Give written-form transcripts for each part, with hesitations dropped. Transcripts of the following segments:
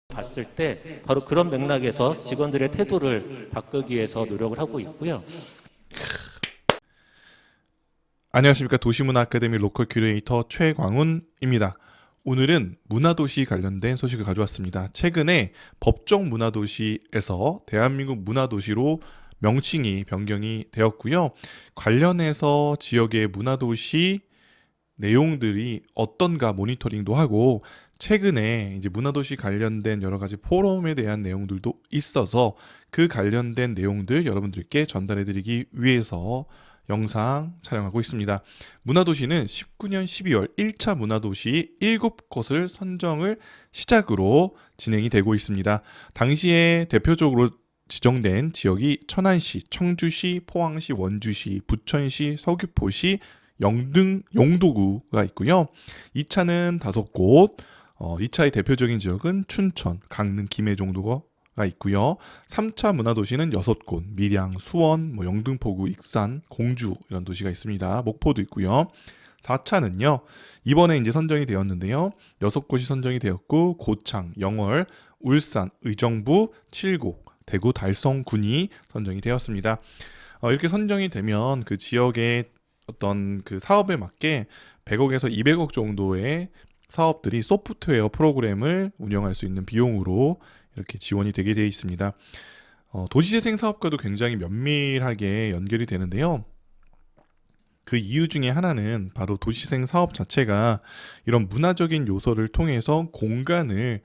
봤을 때 바로 그런 맥락에서 직원들의 태도를 바꾸기 위해서 노력을 하고 있고요. 안녕하십니까. 도시문화 아카데미 로컬 큐레이터 최광훈입니다. 오늘은 문화도시 관련된 소식을 가져왔습니다. 최근에 법정 문화도시에서 대한민국 문화도시로 명칭이 변경이 되었고요. 관련해서 지역의 문화도시 내용들이 어떤가 모니터링도 하고, 최근에 이제 문화도시 관련된 여러 가지 포럼에 대한 내용들도 있어서 그 관련된 내용들 여러분들께 전달해드리기 위해서 영상 촬영하고 있습니다. 문화도시는 19년 12월 1차 문화도시 7곳을 선정을 시작으로 진행이 되고 있습니다. 당시에 대표적으로 지정된 지역이 천안시, 청주시, 포항시, 원주시, 부천시, 서귀포시, 용도구가 있고요. 2차는 5곳, 2차의 대표적인 지역은 춘천, 강릉, 김해 정도가 있고요. 3차 문화도시는 6곳, 밀양, 수원, 영등포구, 익산, 공주 이런 도시가 있습니다. 목포도 있고요. 4차는요, 이번에 이제 선정이 되었는데요. 6곳이 선정이 되었고, 고창, 영월, 울산, 의정부, 칠곡, 대구, 달성군이 선정이 되었습니다. 이렇게 선정이 되면 그 지역의 어떤 그 사업에 맞게 100억에서 200억 정도의 사업들이 소프트웨어 프로그램을 운영할 수 있는 비용으로 이렇게 지원이 되게 되어 있습니다. 도시재생 사업과도 굉장히 면밀하게 연결이 되는데요. 그 이유 중에 하나는 바로 도시재생 사업 자체가 이런 문화적인 요소를 통해서 공간을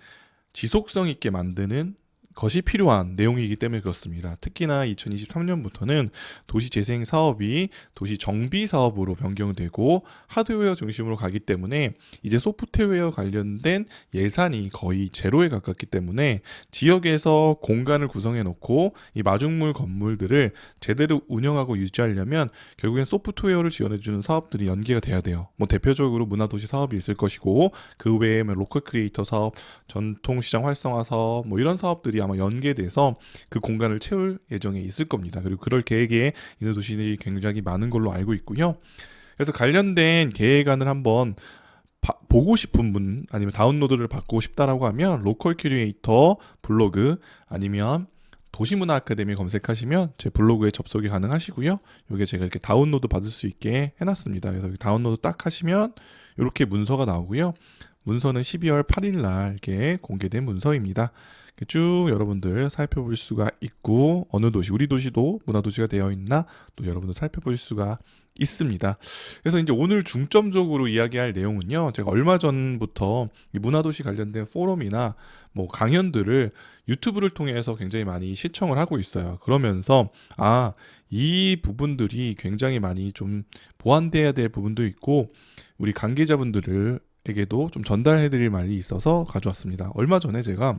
지속성 있게 만드는 것이 필요한 내용이기 때문에 그렇습니다. 특히나 2023년부터는 도시재생 사업이 도시 정비 사업으로 변경되고 하드웨어 중심으로 가기 때문에 이제 소프트웨어 관련된 예산이 거의 제로에 가깝기 때문에 지역에서 공간을 구성해 놓고 이 마중물 건물들을 제대로 운영하고 유지하려면 결국엔 소프트웨어를 지원해 주는 사업들이 연계가 돼야 돼요. 대표적으로 문화도시 사업이 있을 것이고, 그 외에 로컬 크리에이터 사업, 전통시장 활성화 사업 이런 사업들이 아마 연계돼서 그 공간을 채울 예정에 있을 겁니다. 그리고 그럴 계획에 있는 도시들이 굉장히 많은 걸로 알고 있고요. 그래서 관련된 계획안을 한번 보고 싶은 분, 아니면 다운로드를 받고 싶다라고 하면 로컬 큐레이터 블로그 아니면 도시문화 아카데미 검색하시면 제 블로그에 접속이 가능하시고요. 이게 제가 이렇게 다운로드 받을 수 있게 해놨습니다. 그래서 다운로드 딱 하시면 이렇게 문서가 나오고요. 문서는 12월 8일 날 이렇게 공개된 문서입니다. 쭉 여러분들 살펴볼 수가 있고, 어느 도시, 우리 도시도 문화도시가 되어 있나 또 여러분들 살펴볼 수가 있습니다. 그래서 이제 오늘 중점적으로 이야기할 내용은요, 제가 얼마 전부터 이 문화도시 관련된 포럼이나 강연들을 유튜브를 통해서 굉장히 많이 시청을 하고 있어요. 그러면서 이 부분들이 굉장히 많이 좀 보완돼야 될 부분도 있고, 우리 관계자분들에게도 좀 전달해드릴 말이 있어서 가져왔습니다. 얼마 전에 제가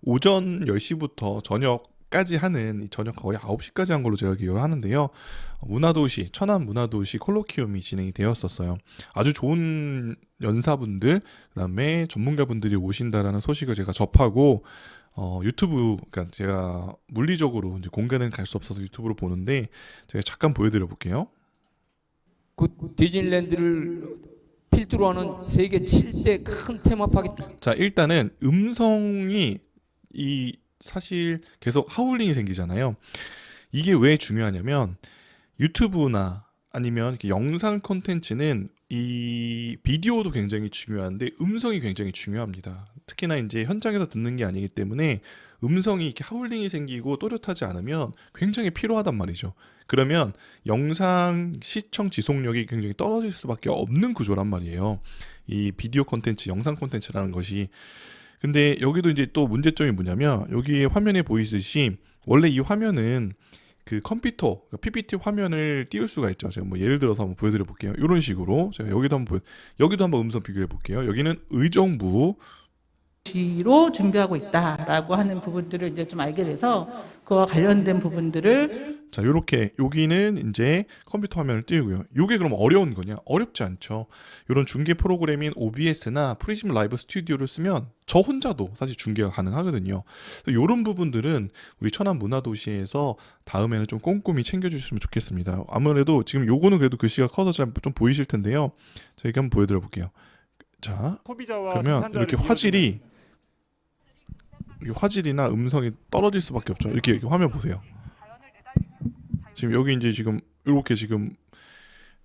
오전 10시부터 저녁까지 하는, 저녁 거의 9시까지 한 걸로 제가 기억을 하는데요. 문화도시, 천안 문화도시 콜로키움이 진행이 되었었어요. 아주 좋은 연사분들, 그다음에 전문가분들이 오신다라는 소식을 제가 접하고, 유튜브, 그러니까 제가 물리적으로 이제 공간은 갈 수 없어서 유튜브로 보는데, 제가 잠깐 보여드려 볼게요. 그 디즈니랜드를 필두로 하는 세계 7대 큰 테마파크. 자, 일단은 음성이 사실 계속 하울링이 생기잖아요. 이게 왜 중요하냐면, 유튜브나 아니면 이렇게 영상 콘텐츠는 이 비디오도 굉장히 중요한데 음성이 굉장히 중요합니다. 특히나 이제 현장에서 듣는 게 아니기 때문에 음성이 이렇게 하울링이 생기고 또렷하지 않으면 굉장히 피로하단 말이죠. 그러면 영상 시청 지속력이 굉장히 떨어질 수밖에 없는 구조란 말이에요. 이 비디오 콘텐츠, 영상 콘텐츠라는 것이. 근데 여기도 이제 또 문제점이 뭐냐면, 여기 화면에 보이듯이 원래 이 화면은 그 컴퓨터, PPT 화면을 띄울 수가 있죠. 제가 예를 들어서 한번 보여드려 볼게요. 이런 식으로 제가 여기도 한번 음성 비교해 볼게요. 여기는 의정부 로 준비하고 있다라고 하는 부분들을 이제 좀 알게 돼서 그와 관련된 부분들을, 자, 요렇게 여기는 이제 컴퓨터 화면을 띄우고요. 요게 그럼 어려운 거냐? 어렵지 않죠. 이런 중계 프로그램인 OBS나 프리즘 라이브 스튜디오를 쓰면 저 혼자도 사실 중계가 가능하거든요. 이런 부분들은 우리 천안 문화도시에서 다음에는 좀 꼼꼼히 챙겨주셨으면 좋겠습니다. 아무래도 지금 요거는 그래도 글씨가 커서 좀 보이실 텐데요. 자, 이렇게 한번 보여드려 볼게요. 자, 그러면 이렇게 화질이 이게 화질이나 음성이 떨어질 수밖에 없죠. 이렇게 화면 보세요. 지금 여기 이제 지금 이렇게 지금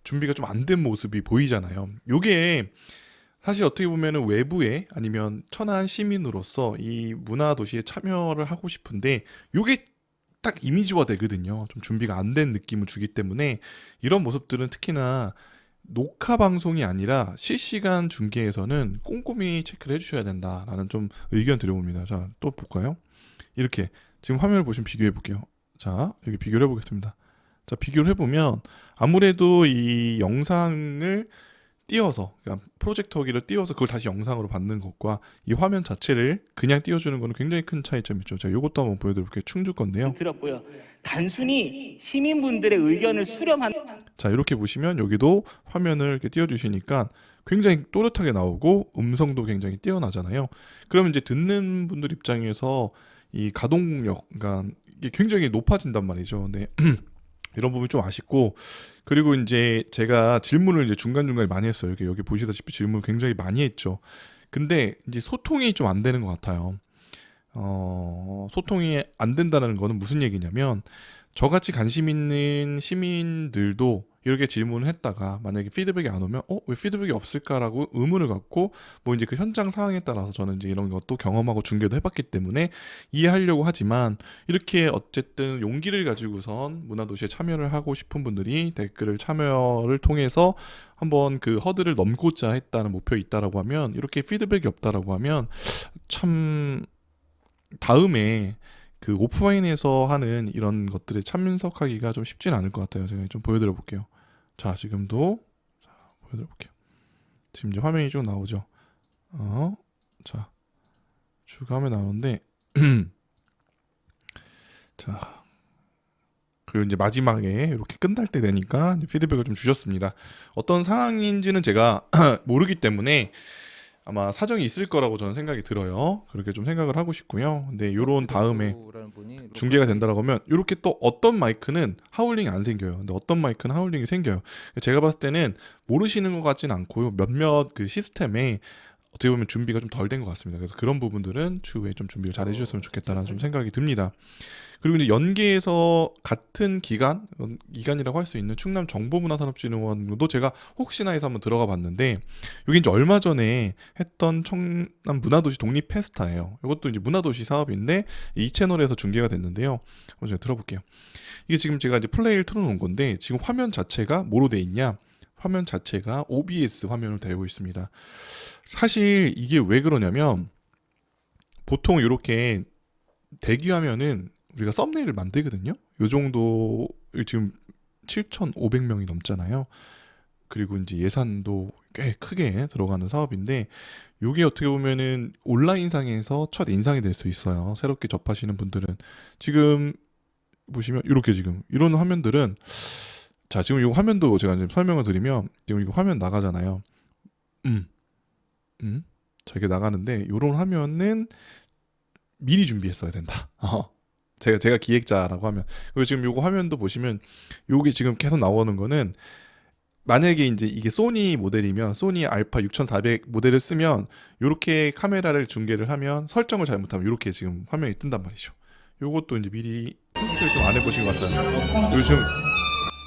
준비가 좀 안 된 모습이 보이잖아요. 요게 사실 어떻게 보면은 외부에 아니면 천안 시민으로서 이 문화 도시에 참여를 하고 싶은데 요게 딱 이미지화 되거든요. 좀 준비가 안 된 느낌을 주기 때문에 이런 모습들은 특히나 녹화 방송이 아니라 실시간 중계에서는 꼼꼼히 체크를 해주셔야 된다라는 좀 의견 드려봅니다. 자, 또 볼까요? 이렇게 지금 화면을 보시면 비교해 볼게요. 자, 여기 비교를 해보겠습니다. 자, 비교를 해보면 아무래도 이 영상을 띄워서 그러니까 프로젝터기를 띄워서 그걸 다시 영상으로 받는 것과 이 화면 자체를 그냥 띄워주는 거는 굉장히 큰 차이점이 있죠. 제가 이것도 한번 보여드릴게요. 충주 건데요. 들었고요. 단순히 시민분들의 의견을 수렴한 자, 이렇게 보시면 여기도 화면을 이렇게 띄워주시니까 굉장히 또렷하게 나오고 음성도 굉장히 뛰어나잖아요. 그러면 이제 듣는 분들 입장에서 이 가동력, 그러니까 이게 굉장히 높아진단 말이죠. 근데 이런 부분이 좀 아쉽고, 그리고 이제 제가 질문을 이제 중간중간에 많이 했어요. 여기 보시다시피 질문을 굉장히 많이 했죠. 근데 이제 소통이 좀 안 되는 것 같아요. 소통이 안 된다는 거는 무슨 얘기냐면, 저같이 관심 있는 시민들도 이렇게 질문을 했다가 만약에 피드백이 안 오면 왜 피드백이 없을까라고 의문을 갖고 뭐 이제 그 현장 상황에 따라서 저는 이제 이런 것도 경험하고 중계도 해봤기 때문에 이해하려고 하지만, 이렇게 어쨌든 용기를 가지고선 문화도시에 참여를 하고 싶은 분들이 댓글을 참여를 통해서 한번 그 허들을 넘고자 했다는 목표가 있다라고 하면, 이렇게 피드백이 없다라고 하면 참 다음에 그 오프라인에서 하는 이런 것들에 참석하기가 좀 쉽진 않을 것 같아요. 제가 좀 보여드려 볼게요. 자, 지금도 보여드려 볼게요. 지금 이제 화면이 쭉 나오죠. 자, 쭉 화면 나오는데 자, 그리고 이제 마지막에 이렇게 끝날 때 되니까 이제 피드백을 좀 주셨습니다. 어떤 상황인지는 제가 모르기 때문에 아마 사정이 있을 거라고 저는 생각이 들어요. 그렇게 좀 생각을 하고 싶고요. 근데 요런 다음에 중계가 된다라고 하면 이렇게 또 어떤 마이크는 하울링이 안 생겨요. 근데 어떤 마이크는 하울링이 생겨요. 제가 봤을 때는 모르시는 것 같지는 않고요. 몇몇 그 시스템에 어떻게 보면 준비가 좀 덜 된 것 같습니다. 그래서 그런 부분들은 추후에 좀 준비를 잘 해주셨으면 좋겠다라는 좀 생각이 듭니다. 그리고 이제 연계에서 같은 기관이라고 할 수 있는 충남 정보문화산업진흥원도 제가 혹시나 해서 한번 들어가 봤는데, 여기 이제 얼마 전에 했던 청남 문화도시 독립 페스타예요. 이것도 이제 문화도시 사업인데 이 채널에서 중계가 됐는데요. 한번 제가 들어볼게요. 이게 지금 제가 이제 플레이를 틀어놓은 건데, 지금 화면 자체가 뭐로 돼 있냐? 화면 자체가 OBS 화면으로 되어 있습니다. 사실 이게 왜 그러냐면, 보통 이렇게 대기화면은 우리가 썸네일을 만들거든요. 요 정도 지금 7,500명이 넘잖아요. 그리고 이제 예산도 꽤 크게 들어가는 사업인데, 요게 어떻게 보면은 온라인상에서 첫 인상이 될 수 있어요. 새롭게 접하시는 분들은. 지금 보시면 이렇게 지금 이런 화면들은, 자, 지금 이 화면도 제가 이제 설명을 드리면, 지금 이거 화면 나가잖아요. 자, 이렇게 나가는데 이런 화면은 미리 준비했어야 된다. 제가 기획자라고 하면. 그리고 지금 요거 화면도 보시면 요게 지금 계속 나오는 거는, 만약에 이제 이게 소니 모델이면 소니 알파 6400 모델을 쓰면 요렇게 카메라를 중계를 하면 설정을 잘못하면 요렇게 지금 화면이 뜬단 말이죠. 요것도 이제 미리 테스트를 좀 안 해보신 것 같아요.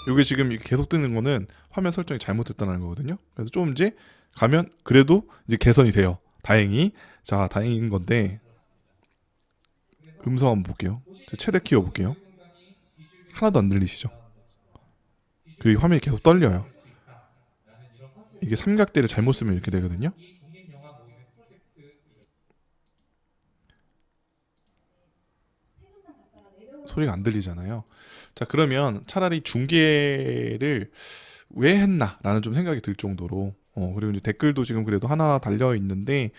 요게 지금 계속 뜨는 거는 화면 설정이 잘못됐다는 거거든요. 그래서 좀 이제 가면 그래도 이제 개선이 돼요. 다행히. 자, 다행인 건데, 음성 한번 볼게요. 최대 키워 볼게요. 하나도 안 들리시죠? 그리고 화면이 계속 떨려요. 이게 삼각대를 잘못 쓰면 이렇게 되거든요. 소리가 안 들리잖아요. 자, 그러면 차라리 중계를 왜 했나라는 좀 생각이 들 정도로, 그리고 이제 댓글도 지금 그래도 하나 달려 있는데,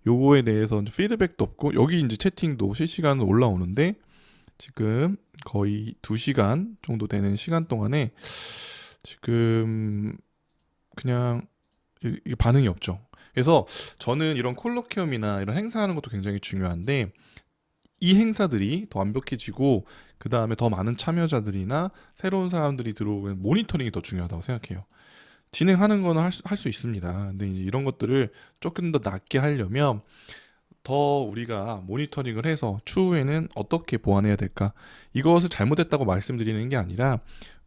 요거에 대해서 피드백도 없고, 여기 이제 채팅도 실시간으로 올라오는데, 지금 거의 2시간 정도 되는 시간 동안에 지금 그냥 이게 반응이 없죠. 그래서 저는 이런 콜로키움이나 이런 행사하는 것도 굉장히 중요한데, 이 행사들이 더 완벽해지고 그 다음에 더 많은 참여자들이나 새로운 사람들이 들어오는 모니터링이 더 중요하다고 생각해요. 진행하는 거는 할 수 있습니다. 근데 이제 이런 것들을 조금 더 낫게 하려면 더 우리가 모니터링을 해서 추후에는 어떻게 보완해야 될까? 이것을 잘못했다고 말씀드리는 게 아니라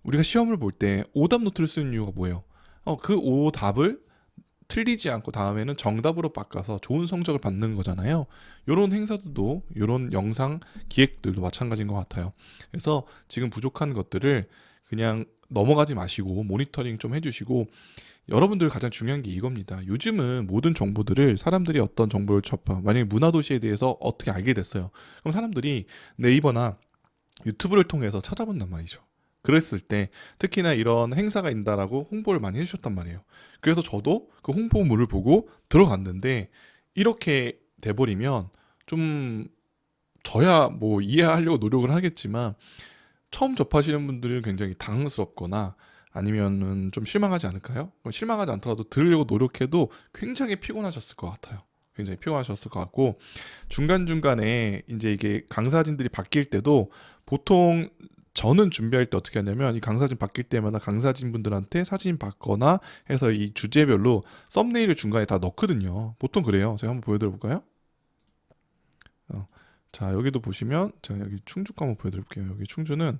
우리가 시험을 볼 때 오답 노트를 쓰는 이유가 뭐예요? 그 오답을 틀리지 않고 다음에는 정답으로 바꿔서 좋은 성적을 받는 거잖아요. 이런 행사들도 이런 영상 기획들도 마찬가지인 것 같아요. 그래서 지금 부족한 것들을 그냥 넘어가지 마시고 모니터링 좀 해주시고, 여러분들 가장 중요한 게 이겁니다. 요즘은 모든 정보들을 사람들이 어떤 정보를 접하, 만약에 문화도시에 대해서 어떻게 알게 됐어요. 그럼 사람들이 네이버나 유튜브를 통해서 찾아본단 말이죠. 그랬을 때 특히나 이런 행사가 있다라고 홍보를 많이 해주셨단 말이에요. 그래서 저도 그 홍보물을 보고 들어갔는데 이렇게 돼버리면 좀 저야 뭐 이해하려고 노력을 하겠지만 처음 접하시는 분들은 굉장히 당황스럽거나 아니면은 좀 실망하지 않을까요? 실망하지 않더라도 들으려고 노력해도 굉장히 피곤하셨을 것 같아요. 굉장히 피곤하셨을 것 같고, 중간중간에 이제 이게 강사진들이 바뀔 때도 보통 저는 준비할 때 어떻게 하냐면 이 강사진 바뀔 때마다 강사진 분들한테 사진 받거나 해서 이 주제별로 썸네일을 중간에 다 넣거든요. 보통 그래요. 제가 한번 보여드려 볼까요? 자, 여기도 보시면 제가 여기 충주거 한번 보여드려 볼게요. 여기 충주는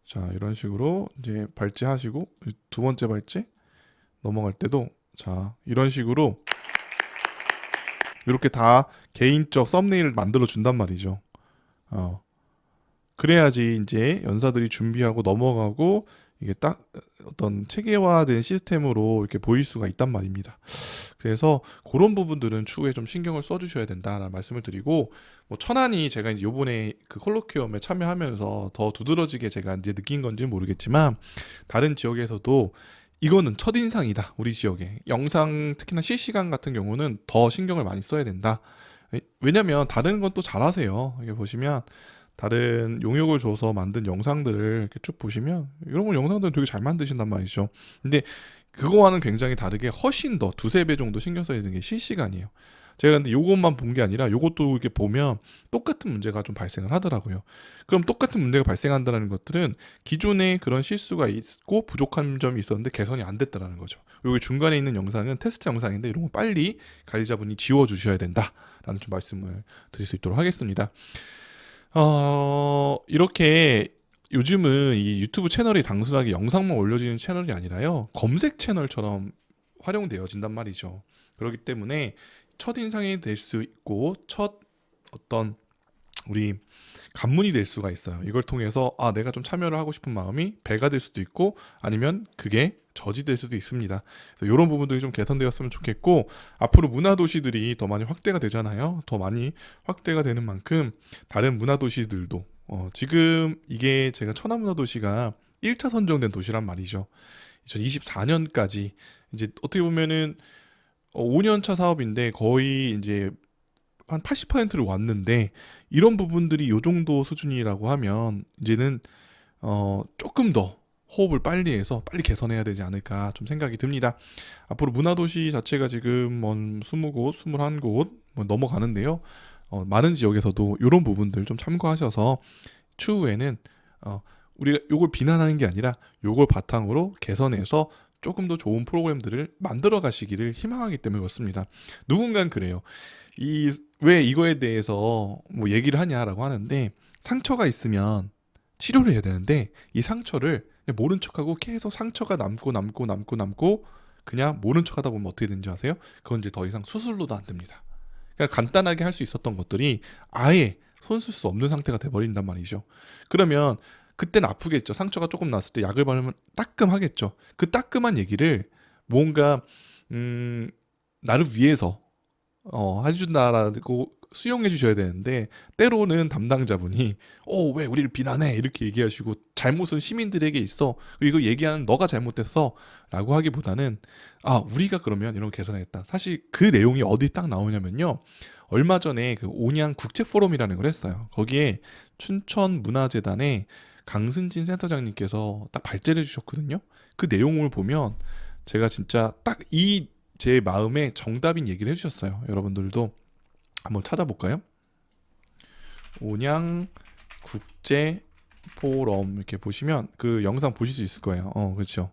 자, 이런 식으로 이제 발제하시고 두 번째 발제 넘어갈 때도 자, 이런 식으로 이렇게 다 개인적 썸네일을 만들어 준단 말이죠. 그래야지 이제 연사들이 준비하고 넘어가고 이게 딱 어떤 체계화된 시스템으로 이렇게 보일 수가 있단 말입니다. 그래서 그런 부분들은 추후에 좀 신경을 써주셔야 된다라는 말씀을 드리고, 뭐 천안이 제가 이제 요번에 그 콜로퀴엄에 참여하면서 더 두드러지게 제가 이제 느낀 건지는 모르겠지만 다른 지역에서도 이거는 첫인상이다. 우리 지역에 영상 특히나 실시간 같은 경우는 더 신경을 많이 써야 된다. 왜냐면 다른 건 또 잘하세요. 이게 보시면 다른 용역을 줘서 만든 영상들을 이렇게 쭉 보시면 이런 거 영상들은 되게 잘 만드신단 말이죠. 근데 그거와는 굉장히 다르게 훨씬 더 두세 배 정도 신경 써야 되는 게 실시간이에요. 제가 근데 요것만 본 게 아니라 요것도 이렇게 보면 똑같은 문제가 좀 발생을 하더라고요. 그럼 똑같은 문제가 발생한다는 것들은 기존에 그런 실수가 있고 부족한 점이 있었는데 개선이 안 됐다는 거죠. 여기 중간에 있는 영상은 테스트 영상인데 이런 거 빨리 관리자분이 지워주셔야 된다라는 좀 말씀을 드릴 수 있도록 하겠습니다. 이렇게 요즘은 이 유튜브 채널이 단순하게 영상만 올려지는 채널이 아니라요, 검색 채널처럼 활용되어진단 말이죠. 그렇기 때문에 첫인상이 될 수 있고 첫 어떤 우리 관문이 될 수가 있어요. 이걸 통해서 내가 좀 참여를 하고 싶은 마음이 배가 될 수도 있고 아니면 그게 저지될 수도 있습니다. 그래서 이런 부분들이 좀 개선되었으면 좋겠고, 앞으로 문화도시들이 더 많이 확대가 되잖아요. 더 많이 확대가 되는 만큼 다른 문화도시들도 지금 이게 제가 천안문화도시가 1차 선정된 도시란 말이죠. 2024년까지 이제 어떻게 보면은 5년차 사업인데 거의 이제 한 80%를 왔는데, 이런 부분들이 요 정도 수준이라고 하면 이제는 조금 더 호흡을 빨리 해서 빨리 개선해야 되지 않을까 좀 생각이 듭니다. 앞으로 문화도시 자체가 지금 20곳, 21곳 넘어가는데요. 많은 지역에서도 이런 부분들 좀 참고하셔서 추후에는 우리가 요걸 비난하는 게 아니라 요걸 바탕으로 개선해서 조금 더 좋은 프로그램들을 만들어 가시기를 희망하기 때문에 그렇습니다. 누군가는 그래요. 왜 이거에 대해서 뭐 얘기를 하냐라고 하는데, 상처가 있으면 치료를 해야 되는데 이 상처를 그냥 모른 척하고 계속 상처가 남고 그냥 모른 척하다 보면 어떻게 되는지 아세요? 그건 이제 더 이상 수술로도 안 됩니다. 그러니까 간단하게 할 수 있었던 것들이 아예 손 쓸 수 없는 상태가 돼버린단 말이죠. 그러면 그때는 아프겠죠. 상처가 조금 났을 때 약을 바르면 따끔하겠죠. 그 따끔한 얘기를 뭔가 나를 위해서 해준다라고 수용해 주셔야 되는데, 때로는 담당자분이 왜 우리를 비난해 이렇게 얘기하시고 잘못은 시민들에게 있어, 이거 얘기하는 너가 잘못됐어 라고 하기보다는 우리가 그러면 이런 거 개선하겠다. 사실 그 내용이 어디 딱 나오냐면요, 얼마 전에 그 온양 국제포럼이라는 걸 했어요. 거기에 춘천문화재단의 강승진 센터장님께서 딱 발제를 해주셨거든요. 그 내용을 보면 제가 진짜 딱 제 마음에 정답인 얘기를 해주셨어요. 여러분들도 한번 찾아볼까요? 온양 국제 포럼 이렇게 보시면 그 영상 보실 수 있을 거예요. 그렇죠.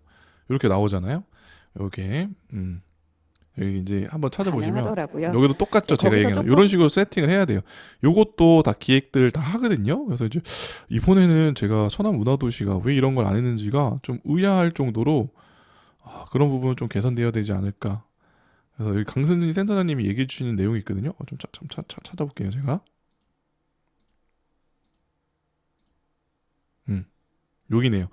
이렇게 나오잖아요. 요게 여기 이제 한번 찾아보시면 가능하더라고요. 여기도 똑같죠. 제가 거기서 얘기하는 조금- 이런 식으로 세팅을 해야 돼요. 요것도 다 기획들 다 하거든요. 그래서 이제 이번에는 제가 천안문화도시가 왜 이런 걸 안 했는지가 좀 의아할 정도로 그런 부분은 좀 개선되어야 되지 않을까. 그래서 여기 강선진 센터장님이 얘기해 주시는 내용이 있거든요. 좀 찾아볼게요, 제가. 여기네요.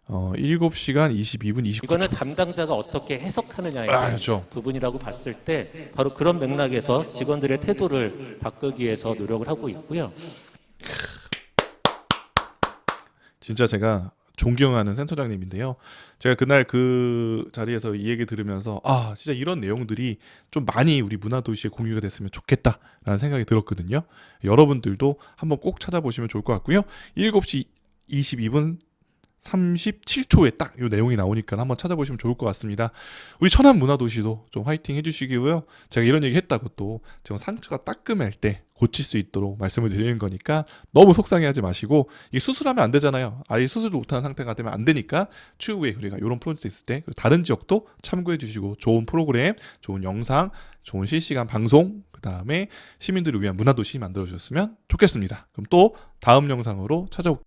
7시간 22분 29초. 이거는 담당자가 어떻게 해석하느냐의 그렇죠. 부분이라고 봤을 때 바로 그런 맥락에서 직원들의 태도를 바꾸기 위해서 노력을 하고 있고요. 진짜 제가 존경하는 센터장님인데요. 제가 그날 그 자리에서 이 얘기 들으면서 진짜 이런 내용들이 좀 많이 우리 문화도시에 공유가 됐으면 좋겠다라는 생각이 들었거든요. 여러분들도 한번 꼭 찾아보시면 좋을 것 같고요. 7시 22분 37초에 딱 이 내용이 나오니까 한번 찾아보시면 좋을 것 같습니다. 우리 천안문화도시도 좀 화이팅 해주시고요. 제가 이런 얘기 했다고 또 제가 상처가 따끔할 때 고칠 수 있도록 말씀을 드리는 거니까 너무 속상해하지 마시고, 이게 수술하면 안 되잖아요. 아예 수술을 못하는 상태가 되면 안 되니까 추후에 우리가 이런 프로젝트 있을 때 다른 지역도 참고해 주시고 좋은 프로그램, 좋은 영상, 좋은 실시간 방송, 그 다음에 시민들을 위한 문화도시 만들어 주셨으면 좋겠습니다. 그럼 또 다음 영상으로 찾아올게요.